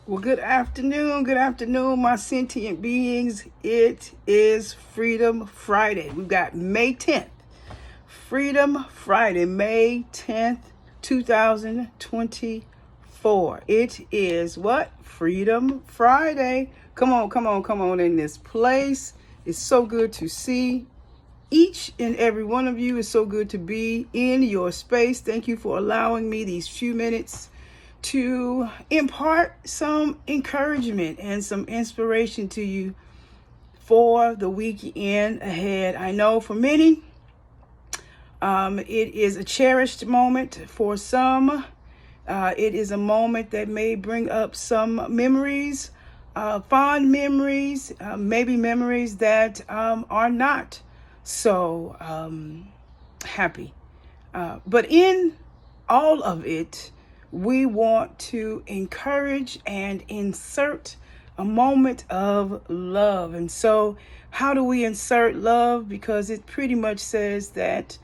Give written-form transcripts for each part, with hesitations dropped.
Well, good afternoon, my sentient beings. It is Freedom Friday. We've got May 10th. Freedom Friday, May 10th, 2024. It is what? Freedom Friday. Come on in this place. It's so good to see each and every one of you. Is so good to be in your space. Thank you for allowing me these few minutes to impart some encouragement and some inspiration to you for the weekend ahead. I know for many, it is a cherished moment. For some, it is a moment that may bring up some memories, fond memories, maybe memories that are not so happy. But in all of it, we want to encourage and insert a moment of love. And so, how do we insert love? Because it pretty much says that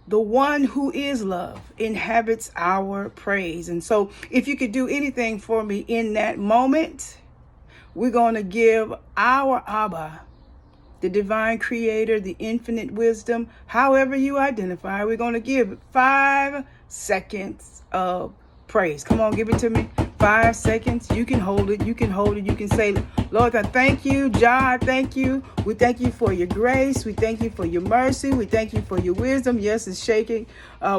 the one who is love inhabits our praise. And so, if you could do anything for me in that moment, we're going to give our Abba, the divine creator, the infinite wisdom, however you identify, we're going to give 5 seconds of praise. Come on, give it to me. 5 seconds. You can hold it. You can hold it. You can say, Lord, I thank you. Jah, I thank you. We thank you for your grace. We thank you for your mercy. We thank you for your wisdom. Yes, it's shaking.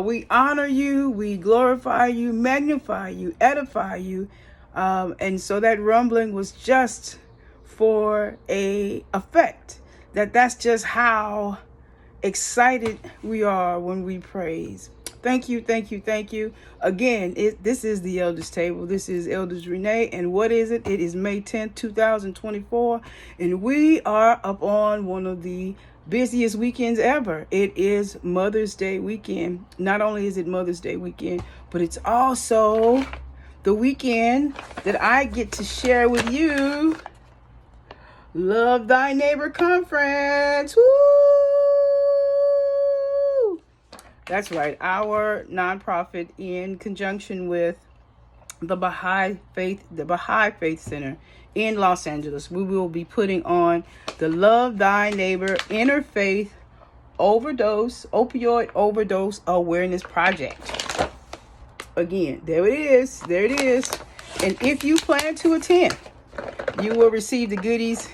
We honor you. We glorify you, magnify you, edify you. And so that rumbling was just for a effect. That's just how excited we are when we praise. Thank you. Again, this is the Elders Table. This is Elders Renee. And what is it? It is May 10th, 2024. And we are up on one of the busiest weekends ever. It is Mother's Day weekend. Not only is it Mother's Day weekend, but it's also the weekend that I get to share with you Love Thy Neighbor Conference. Woo! That's right. Our nonprofit, in conjunction with the Baha'i Faith Center in Los Angeles, we will be putting on the Love Thy Neighbor Interfaith Opioid Overdose Awareness Project. Again, there it is. And if you plan to attend, you will receive the goodies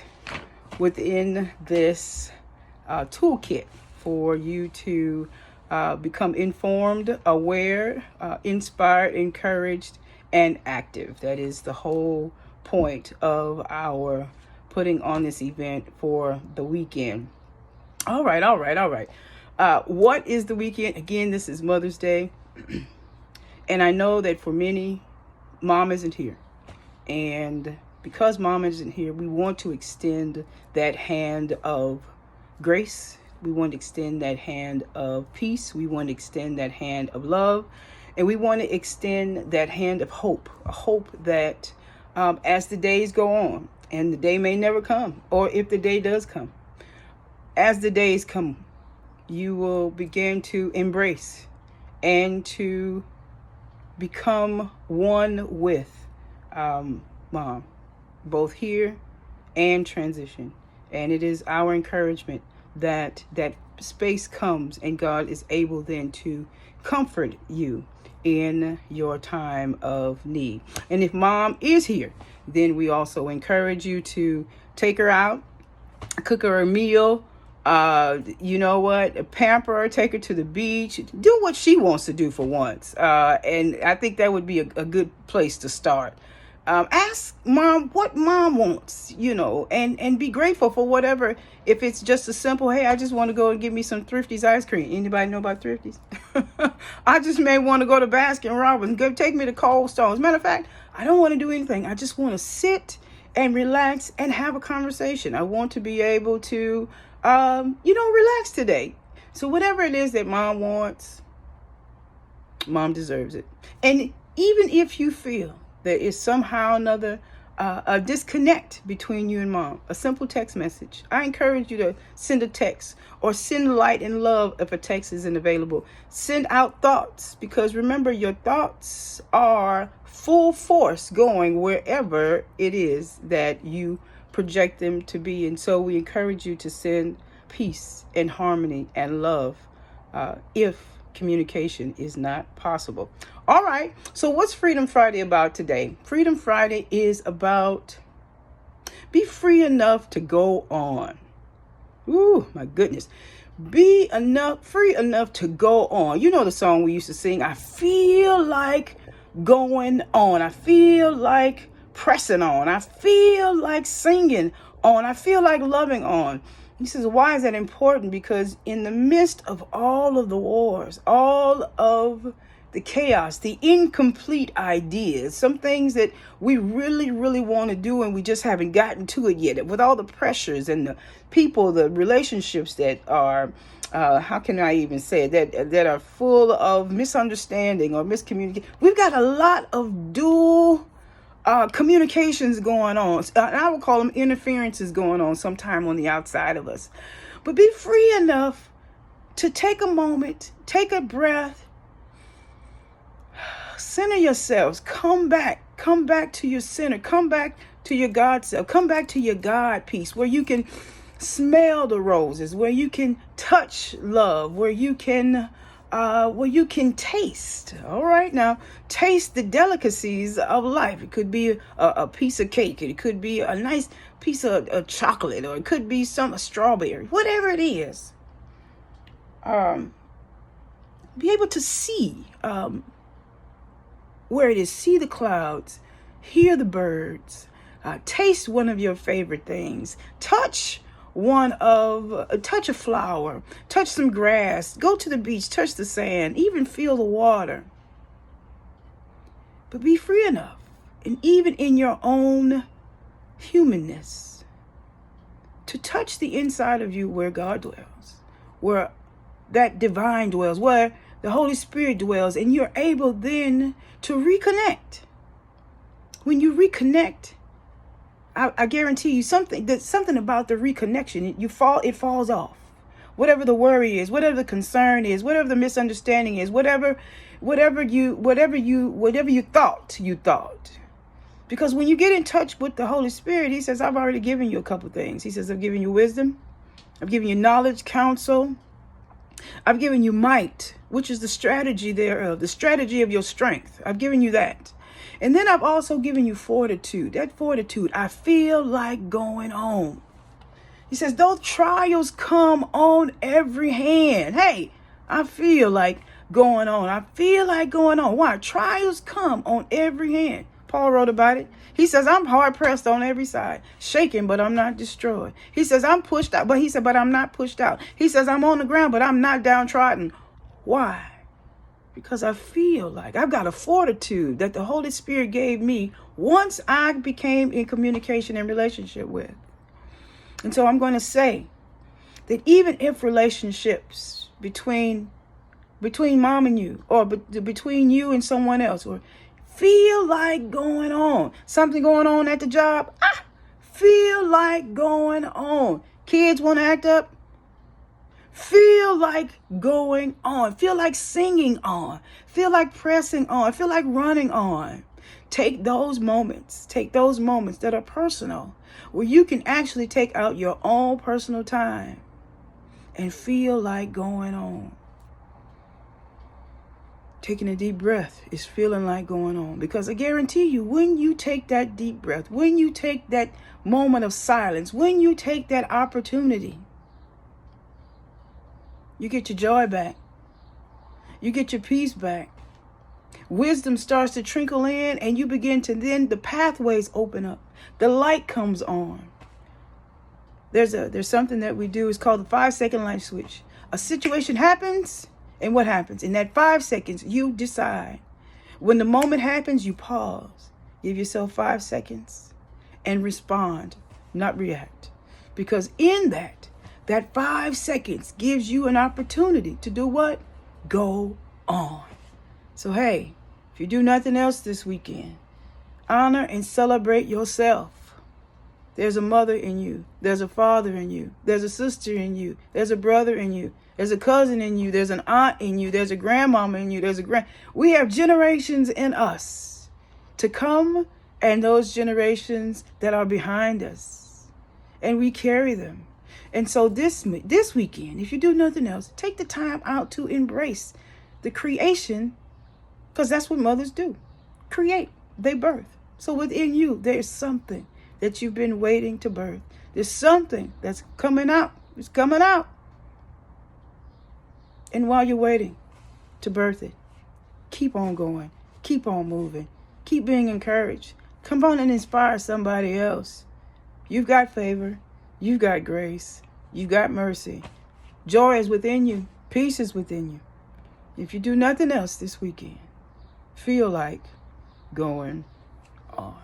within this toolkit for you to become informed, aware, inspired, encouraged, and active. That is the whole point of our putting on this event for the weekend. All right. What is the weekend? Again, this is Mother's Day. And I know that for many, Mom isn't here. And because Mom isn't here, we want to extend that hand of grace. We want to extend that hand of peace. We want to extend that hand of love. And we want to extend that hand of hope. A hope that as the days go on, and the day may never come, or if the day does come, as the days come, you will begin to embrace and to become one with Mom, both here and transition. And it is our encouragement that space comes and God is able then to comfort you in your time of need. And if Mom is here, then we also encourage you to take her out, cook her a meal, pamper her, take her to the beach, do what she wants to do for once. And I think that would be a good place to start. Ask Mom what Mom wants, and be grateful for whatever. If it's just a simple, hey, I just want to go and get me some Thrifty's ice cream. Anybody know about Thrifty's? I just may want to go to Baskin Robbins. Go take me to Cold Stone. As a matter of fact, I don't want to do anything. I just want to sit and relax and have a conversation. I want to be able to, relax today. So whatever it is that Mom wants, Mom deserves it. And even if you feel there is somehow or another a disconnect between you and mom. A simple text message. I encourage you to send a text or send light and love if a text isn't available. Send out thoughts, because remember, your thoughts are full force going wherever it is that you project them to be. And so we encourage you to send peace and harmony and love if communication is not possible. All right. So what's Freedom Friday about today? Freedom Friday is about be free enough to go on. Ooh, my goodness. Free enough to go on. You know the song we used to sing, I feel like going on. I feel like pressing on. I feel like singing on. I feel like loving on. He says, why is that important? Because in the midst of all of the wars, all of the chaos, the incomplete ideas, some things that we really, really want to do and we just haven't gotten to it yet, with all the pressures and the people, the relationships that are, how can I even say it, that are full of misunderstanding or miscommunication. We've got a lot of dual communications going on. And I would call them interferences going on sometime on the outside of us. But be free enough to take a moment, take a breath, center yourselves, come back to your center, come back to your God self, come back to your God peace, where you can smell the roses, where you can touch love, where you can taste. All right, now taste the delicacies of life. It could be a piece of cake, it could be a nice piece of chocolate, or it could be a strawberry, whatever it is. Be able to see where it is, see the clouds, hear the birds, taste one of your favorite things, touch a flower, touch some grass, go to the beach, touch the sand, even feel the water. But be free enough, and even in your own humanness, to touch the inside of you where God dwells, where that divine dwells, where the Holy Spirit dwells, and you're able then to reconnect. When you reconnect, I guarantee you something about the reconnection. It falls off. Whatever the worry is, whatever the concern is, whatever the misunderstanding is, whatever you thought. Because when you get in touch with the Holy Spirit, he says, I've already given you a couple things. He says, I've given you wisdom, I've given you knowledge, counsel, I've given you might, which is the strategy thereof, the strategy of your strength. I've given you that. And then I've also given you fortitude. That fortitude, I feel like going on. He says, those trials come on every hand. Hey, I feel like going on. I feel like going on. Why? Trials come on every hand. Paul wrote about it. He says, I'm hard pressed on every side, shaken, but I'm not destroyed. He says, I'm pushed out, but I'm not pushed out. He says, I'm on the ground, but I'm not downtrodden. Why? Because I feel like I've got a fortitude that the Holy Spirit gave me once I became in communication and relationship with. And so I'm going to say that even if relationships between mom and you, or between you and someone else, or feel like going on, something going on at the job, feel like going on, kids want to act up, feel like going on, feel like singing on, feel like pressing on, feel like running on. Take those moments that are personal, where you can actually take out your own personal time and feel like going on. Taking a deep breath is feeling like going on, because I guarantee you, when you take that deep breath, when you take that moment of silence, when you take that opportunity, you get your joy back. You get your peace back. Wisdom starts to trickle in, and you begin to then the pathways open up. The light comes on. There's something that we do. It's called the 5-second light switch. A situation happens, and what happens? In that 5 seconds, you decide. When the moment happens, you pause. Give yourself 5 seconds and respond, not react. Because in that 5 seconds gives you an opportunity to do what? Go on. So hey, if you do nothing else this weekend, Honor and celebrate yourself. There's a mother in you. There's a father in you. There's a sister in you. There's a brother in you. There's a cousin in you. There's an aunt in you. There's a grandmama in you. We have generations in us to come, and those generations that are behind us. And we carry them. And so this weekend, if you do nothing else, take the time out to embrace the creation, because that's what mothers do. Create. They birth. So within you, there's something that you've been waiting to birth. There's something that's coming out. It's coming out. And while you're waiting to birth it, keep on going. Keep on moving. Keep being encouraged. Come on and inspire somebody else. You've got favor. You've got grace. You've got mercy. Joy is within you. Peace is within you. If you do nothing else this weekend, feel like going on.